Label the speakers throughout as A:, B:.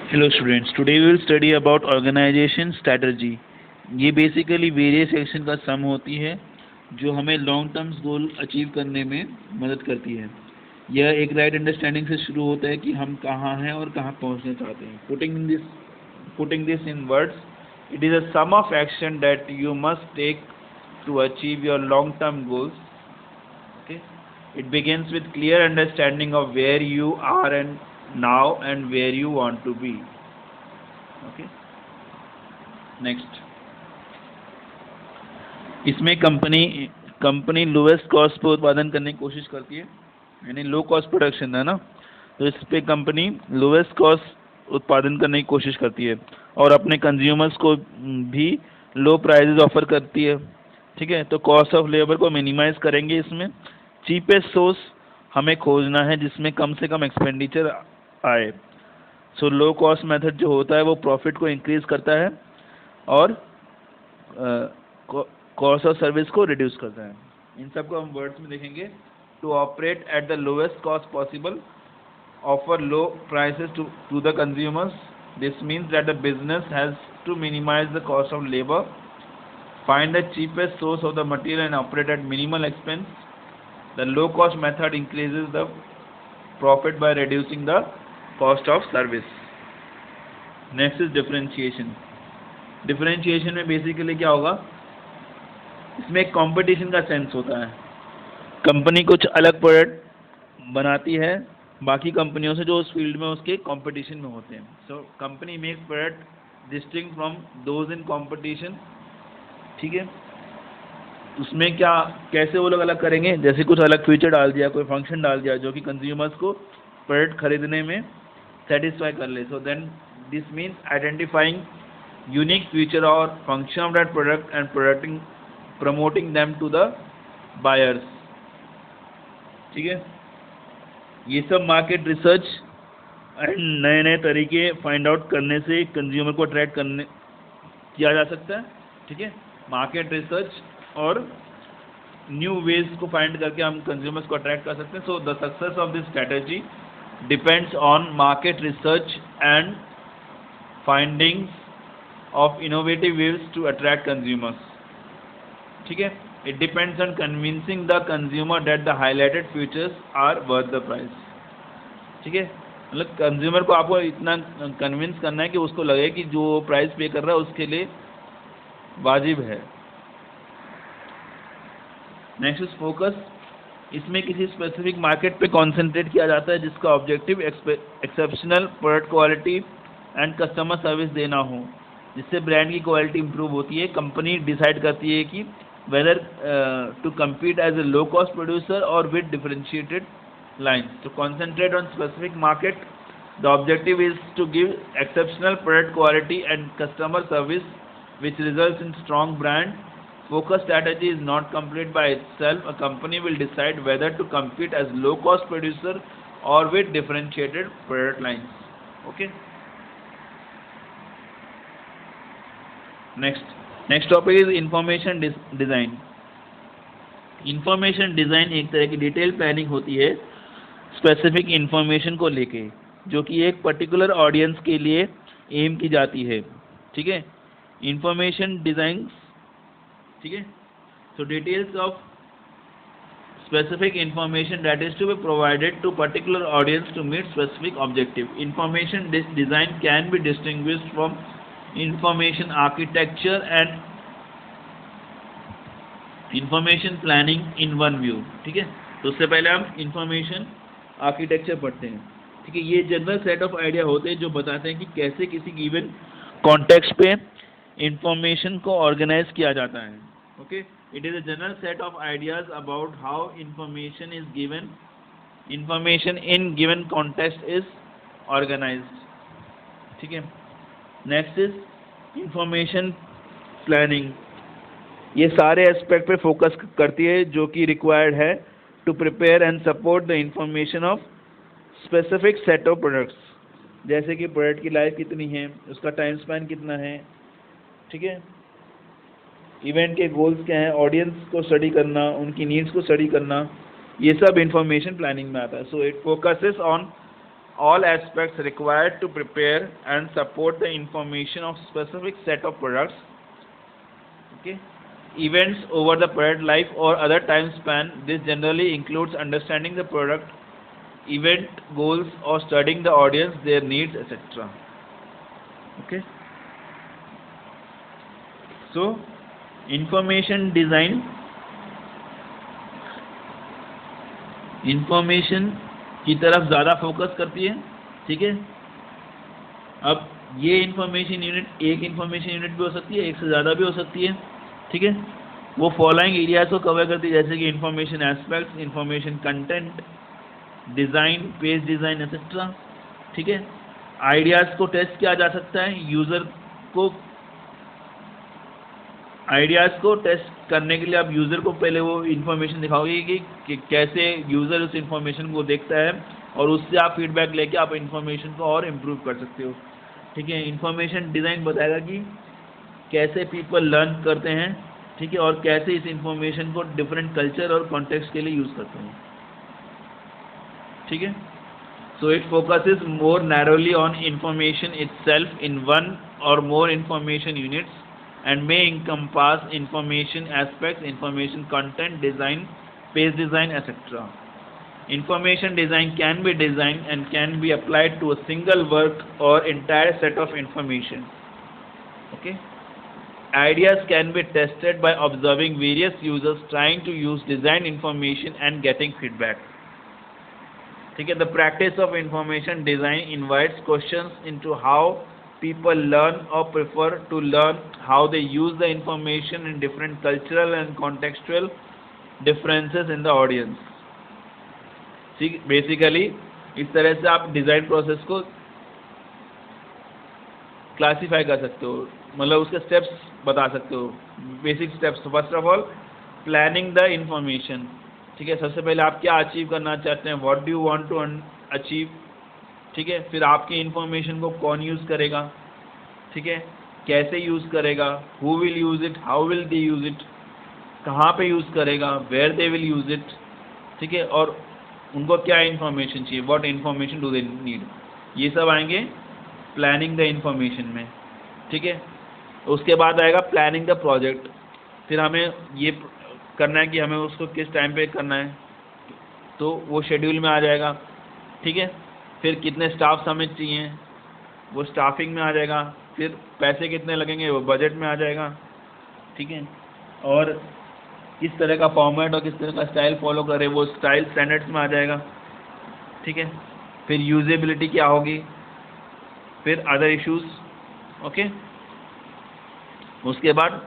A: Hello students, today we will study about organization strategy. ये basically various action का सम होती है जो हमें लॉन्ग टर्म गोल अचीव करने में मदद करती है। यह एक राइट अंडरस्टैंडिंग से शुरू होता है कि हम कहाँ हैं और कहाँ पहुँचना चाहते हैं। Putting this in words, it is a sum of action that you must take to achieve your long term goals. Okay, it begins with clear understanding of where you are and now and where you want to be. Okay, next, इसमें company lowest cost per उत्पादन करने की कोशिश करती है, यानी low cost production है ना, तो इस पे कंपनी लोवेस्ट कॉस्ट उत्पादन करने की कोशिश करती है और अपने कंज्यूमर्स को भी लो प्राइसेस ऑफर करती है। ठीक है, तो कॉस्ट ऑफ लेबर को मिनिमाइज करेंगे। इसमें चीपेस्ट सोर्स हमें खोजना है जिसमें कम से कम एक्सपेंडिचर आए। सो लो कॉस्ट मेथड जो होता है वो प्रॉफिट को इंक्रीज करता है और कॉस्ट ऑफ सर्विस को रिड्यूस करता है। इन सब को हम वर्ड्स में देखेंगे। To operate at the lowest cost possible, offer low prices to the consumers. This means that the business has to minimize the cost of labour, find the cheapest source of the material and operate at minimal expense. The low cost method increases the profit by reducing the cost of service. Next is differentiation. Differentiation में basically क्या होगा, इसमें एक competition का sense होता है। Company कुछ अलग प्रोडक्ट बनाती है बाकी कंपनियों से जो उस फील्ड में उसके कंपटीशन में होते हैं। So company make product distinct from those in competition. ठीक है, उसमें क्या कैसे वो लोग अलग करेंगे, जैसे कुछ अलग फीचर डाल दिया, कोई फंक्शन डाल दिया जो कि कंज्यूमर्स को प्रोडक्ट खरीदने में सेटिस्फाई कर ले। So then this means identifying unique feature और function of that product and promoting them to the buyers. ठीक है, ये सब मार्केट रिसर्च एंड नए नए तरीके फाइंड आउट करने से कंज्यूमर को अट्रैक्ट करने किया जा सकता है। ठीक है, मार्केट रिसर्च और न्यू वेज को फाइंड करके हम कंज्यूमर्स को अट्रैक्ट कर सकते हैं। So the success of this strategy depends on market research and findings of innovative ways to attract consumers. ठीक है, it depends on convincing the consumer that the highlighted features are worth the price. ठीक है, मतलब consumer को आपको इतना convince करना है कि उसको लगे कि जो प्राइस पे कर रहा है उसके लिए वाजिब है। Next is focus. इसमें किसी स्पेसिफिक मार्केट पे कॉन्सेंट्रेट किया जाता है जिसका objective exceptional product quality and customer service देना हो, जिससे ब्रांड की क्वालिटी इंप्रूव होती है। कंपनी डिसाइड करती है कि whether to compete as a low cost producer और विद डिफरेंशिएटेड लाइन्स। तो concentrate on specific market, the objective is to give exceptional product quality and customer service which results in strong brand. Focus strategy is not complete by itself. A company will decide whether to compete as low cost producer or with differentiated product lines. Okay, next topic is information design. Information design एक तरह की detail planning होती है specific information को लेके, जो कि एक पर्टिकुलर ऑडियंस के लिए एम की जाती है। ठीक है, information designs. ठीक है, so details of specific information that is to be provided to particular audience to meet specific objective. Information design can be distinguished from information architecture and information planning in one view. ठीक है, तो उससे पहले हम information architecture पढ़ते हैं। ठीक है, ये जनरल सेट ऑफ आइडिया होते हैं जो बताते हैं कि कैसे किसी गिवन कॉन्टेक्स्ट पे इंफॉर्मेशन को ऑर्गेनाइज किया जाता है। Okay, it is a general set of ideas about how information in given context is organized. ठीक है, नेक्स्ट इज इंफॉर्मेशन प्लानिंग। ये सारे एस्पेक्ट पे फोकस करती है जो कि रिक्वायर्ड है to prepare and support the information of specific set of products, जैसे कि प्रोडक्ट की लाइफ कितनी है, उसका टाइम स्पैन कितना है। ठीक है, इवेंट के गोल्स क्या हैं, ऑडियंस को स्टडी करना, उनकी नीड्स को स्टडी करना, ये सब इंफॉर्मेशन प्लानिंग में आता है। So it focuses on all aspects required to prepare and support the information of specific set of products, okay, events over the product life or other time span. This generally includes understanding the product, event goals, or studying the audience, their needs, etc. Okay. So, information design, information की तरफ ज़्यादा focus करती है, ठीक है। अब ये information unit एक इंफॉर्मेशन यूनिट भी हो सकती है, एक से ज़्यादा भी हो सकती है, ठीक है। वो फॉलोइंग एरियाज को कवर करती है, जैसे कि information aspects, information content, design, page design etcetera, ठीक है। आइडियाज़ को टेस्ट किया जा सकता है, यूज़र को आइडियाज़ को टेस्ट करने के लिए आप यूज़र को पहले वो इन्फॉर्मेशन दिखाओगे कि कैसे यूज़र उस इन्फॉर्मेशन को देखता है, और उससे आप फीडबैक लेके आप इन्फॉर्मेशन को और इम्प्रूव कर सकते हो, ठीक है। इन्फॉर्मेशन डिज़ाइन बताएगा कि कैसे पीपल लर्न करते हैं, ठीक है, और कैसे इस इन्फॉर्मेशन को डिफरेंट कल्चर और कॉन्टेक्स्ट के लिए यूज़ करते हैं, ठीक है। So it focuses more narrowly on information itself in one or more information units and may encompass information aspects, information content, design, page design, etc. Information design can be designed and can be applied to a single work or entire set of information. Okay. Ideas can be tested by observing various users trying to use design information and getting feedback. Okay. The practice of information design invites questions into how people learn or prefer to learn, how they use the information in different cultural and contextual differences in the audience. See, basically इस तरह से आप design process को classify कर सकते हो, मतलब उसके स्टेप्स बता सकते हो, basic steps. First of all planning the information, ठीक है। सबसे पहले आप क्या अचीव करना चाहते हैं, what do you want to achieve, ठीक है। फिर आपकी इन्फॉर्मेशन को कौन यूज़ करेगा, ठीक है, कैसे यूज़ करेगा, who will use it, how will they use it, कहाँ पे यूज़ करेगा, where they will use it, ठीक है, और उनको क्या इन्फॉर्मेशन चाहिए, what information do they need, ये सब आएंगे प्लानिंग द इन्फॉर्मेशन में, ठीक है। उसके बाद आएगा प्लानिंग द प्रोजेक्ट। फिर हमें ये करना है कि हमें उसको किस टाइम पे करना है, तो वो शेड्यूल में आ जाएगा, ठीक है। फिर कितने स्टाफ्स हमें चाहिए, वो स्टाफिंग में आ जाएगा। फिर पैसे कितने लगेंगे, वो बजट में आ जाएगा, ठीक है। और किस तरह का फॉर्मेट और किस तरह का स्टाइल फॉलो करे, वो स्टाइल स्टैंडर्ड्स में आ जाएगा, ठीक है। फिर यूजेबिलिटी क्या होगी, फिर अदर इश्यूज, ओके। उसके बाद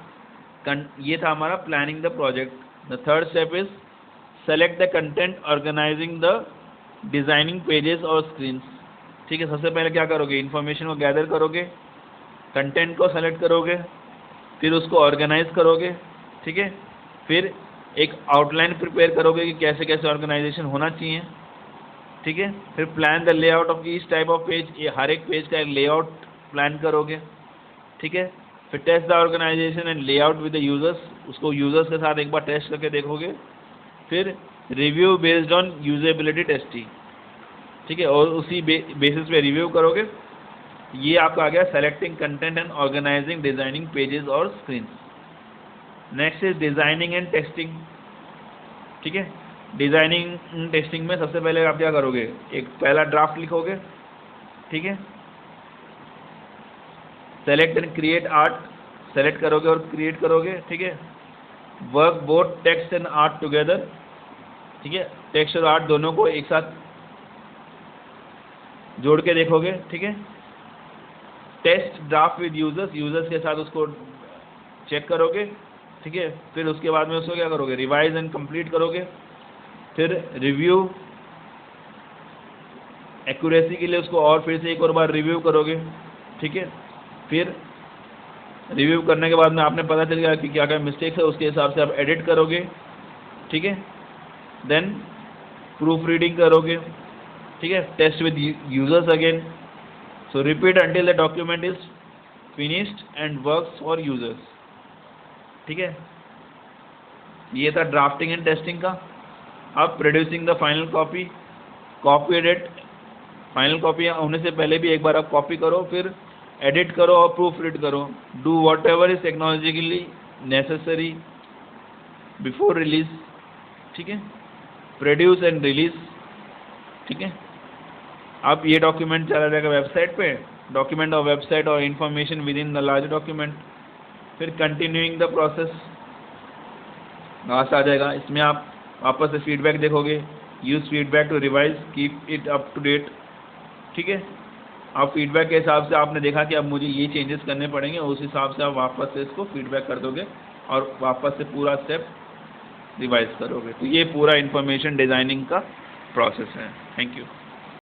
A: ये था हमारा planning the project. The third step is select the content, organizing the designing pages और स्क्रीन्स, ठीक है। सबसे पहले क्या करोगे, इन्फॉर्मेशन को गैदर करोगे, कंटेंट को सेलेक्ट करोगे, फिर उसको ऑर्गेनाइज करोगे, ठीक है। फिर एक आउटलाइन प्रिपेयर करोगे कि कैसे कैसे ऑर्गेनाइजेशन होना चाहिए, ठीक है। फिर plan the layout of each type of page, ये हर एक पेज का एक लेआउट प्लान करोगे, ठीक है। फिर test the organization and layout with the users, उसको यूजर्स के साथ एक बार टेस्ट करके देखोगे। फिर review based on usability testing, ठीक है, और उसी बेसिस पे रिव्यू करोगे। ये आपका आ गया selecting content and organising designing pages और screens. Next is designing and testing, ठीक है। डिजाइनिंग टेस्टिंग में सबसे पहले आप क्या करोगे, एक पहला ड्राफ्ट लिखोगे, ठीक है। Select and create art, select करोगे और क्रिएट करोगे, ठीक है। Work both text and art together, ठीक है, टेक्स्ट और आर्ट दोनों को एक साथ जोड़ के देखोगे, ठीक है। Test draft with users, users के साथ उसको चेक करोगे, ठीक है। फिर उसके बाद में उसको क्या करोगे, रिवाइज एंड कंप्लीट करोगे। फिर रिव्यू, एक्यूरेसी के लिए उसको और फिर से एक और बार रिव्यू करोगे, ठीक है। फिर रिव्यू करने के बाद में आपने पता चल गया कि क्या क्या मिस्टेक्स है, उसके हिसाब से आप एडिट करोगे, ठीक है। देन प्रूफ रीडिंग करोगे, ठीक है। Test with users again, so repeat until the document is finished and works for users, ठीक है। ये था ड्राफ्टिंग एंड टेस्टिंग का। अब producing the final copy, copy edit final copy होने से पहले भी एक बार आप कॉपी करो, फिर एडिट करो और प्रूफ रीड करो। Do what ever is technologically necessary before release, ठीक है। प्रोड्यूस एंड रिलीज, ठीक है। अब ये डॉक्यूमेंट चला जाएगा वेबसाइट पे, डॉक्यूमेंट और वेबसाइट और information within the large document. फिर कंटिन्यूइंग द प्रोसेस लास्ट आ जाएगा। इसमें आप वापस से फीडबैक देखोगे, use feedback to revise keep it up to date, ठीक है। आप फीडबैक के हिसाब से आपने देखा कि अब मुझे ये चेंजेस करने पड़ेंगे, उस हिसाब से आप वापस से इसको फीडबैक कर दोगे और वापस से पूरा स्टेप रिवाइज करोगे। तो ये पूरा इंफॉर्मेशन डिज़ाइनिंग का प्रोसेस है। Thank you.